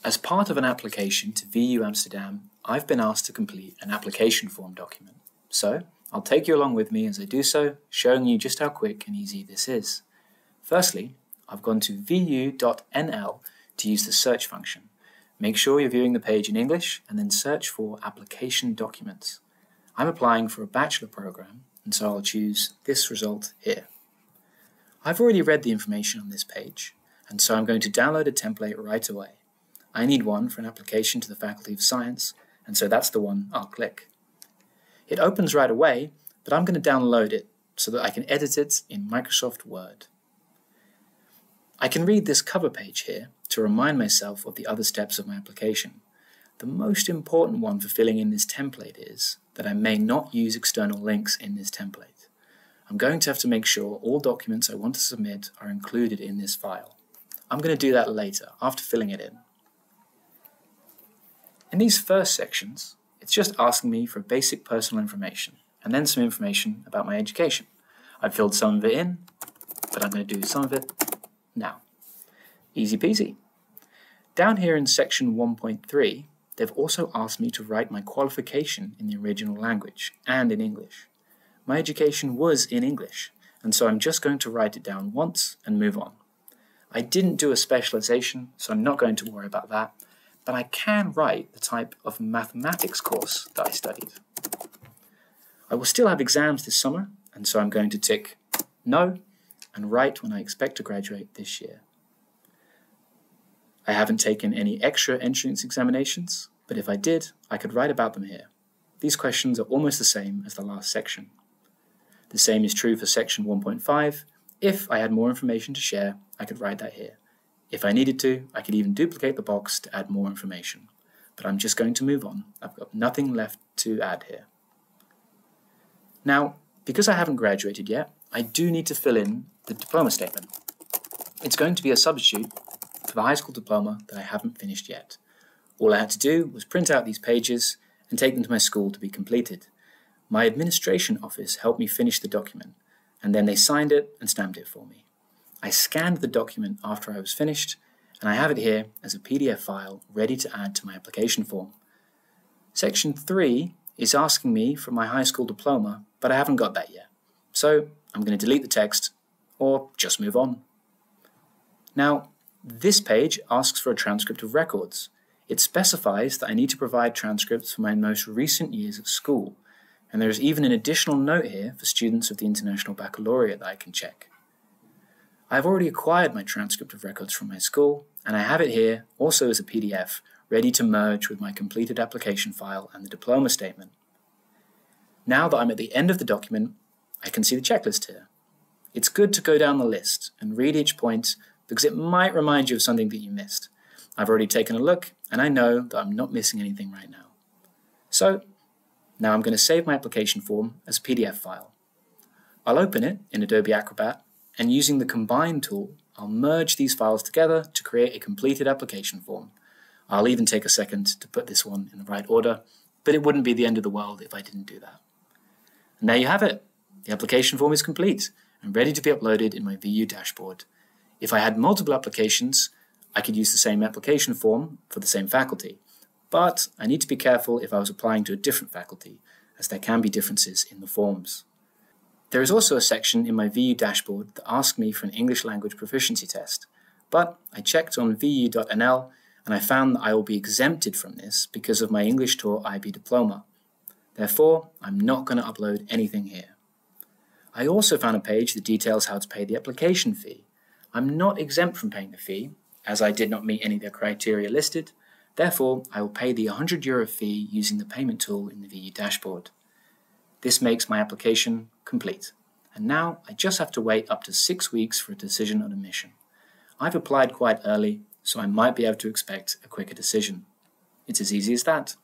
As part of an application to VU Amsterdam, I've been asked to complete an application form document. So, I'll take you along with me as I do so, showing you just how quick and easy this is. Firstly, I've gone to vu.nl to use the search function. Make sure you're viewing the page in English and then search for application documents. I'm applying for a bachelor program, and so I'll choose this result here. I've already read the information on this page, and so I'm going to download a template right away. I need one for an application to the Faculty of Science, and so that's the one I'll click. It opens right away, but I'm going to download it so that I can edit it in Microsoft Word. I can read this cover page here to remind myself of the other steps of my application. The most important one for filling in this template is that I may not use external links in this template. I'm going to have to make sure all documents I want to submit are included in this file. I'm going to do that later, after filling it in. In these first sections, it's just asking me for basic personal information, and then some information about my education. I've filled some of it in, but I'm going to do some of it now. Easy peasy. Down here in section 1.3, they've also asked me to write my qualification in the original language and in English. My education was in English, and so I'm just going to write it down once and move on. I didn't do a specialization, so I'm not going to worry about that, but I can write the type of mathematics course that I studied. I will still have exams this summer, and so I'm going to tick no and write when I expect to graduate this year. I haven't taken any extra entrance examinations, but if I did, I could write about them here. These questions are almost the same as the last section. The same is true for section 1.5. If I had more information to share, I could write that here. If I needed to, I could even duplicate the box to add more information. But I'm just going to move on. I've got nothing left to add here. Now, because I haven't graduated yet, I do need to fill in the diploma statement. It's going to be a substitute for the high school diploma that I haven't finished yet. All I had to do was print out these pages and take them to my school to be completed. My administration office helped me finish the document, and then they signed it and stamped it for me. I scanned the document after I was finished, and I have it here as a PDF file ready to add to my application form. Section 3 is asking me for my high school diploma, but I haven't got that yet. So I'm going to delete the text, or just move on. Now, this page asks for a transcript of records. It specifies that I need to provide transcripts for my most recent years at school, and there is even an additional note here for students of the International Baccalaureate that I can check. I have already acquired my transcript of records from my school, and I have it here also as a PDF, ready to merge with my completed application file and the diploma statement. Now that I'm at the end of the document, I can see the checklist here. It's good to go down the list and read each point because it might remind you of something that you missed. I've already taken a look, and I know that I'm not missing anything right now. So, now I'm going to save my application form as a PDF file. I'll open it in Adobe Acrobat, and using the Combine tool, I'll merge these files together to create a completed application form. I'll even take a second to put this one in the right order, but it wouldn't be the end of the world if I didn't do that. And there you have it. The application form is complete and ready to be uploaded in my VU dashboard. If I had multiple applications, I could use the same application form for the same faculty, but I need to be careful if I was applying to a different faculty, as there can be differences in the forms. There is also a section in my VU dashboard that asks me for an English language proficiency test, but I checked on vu.nl and I found that I will be exempted from this because of my English Tour IB diploma. Therefore, I'm not going to upload anything here. I also found a page that details how to pay the application fee. I'm not exempt from paying the fee, as I did not meet any of the criteria listed. Therefore, I will pay the €100 fee using the payment tool in the VU dashboard. This makes my application complete, and now I just have to wait up to 6 weeks for a decision on admission. I've applied quite early, so I might be able to expect a quicker decision. It's as easy as that.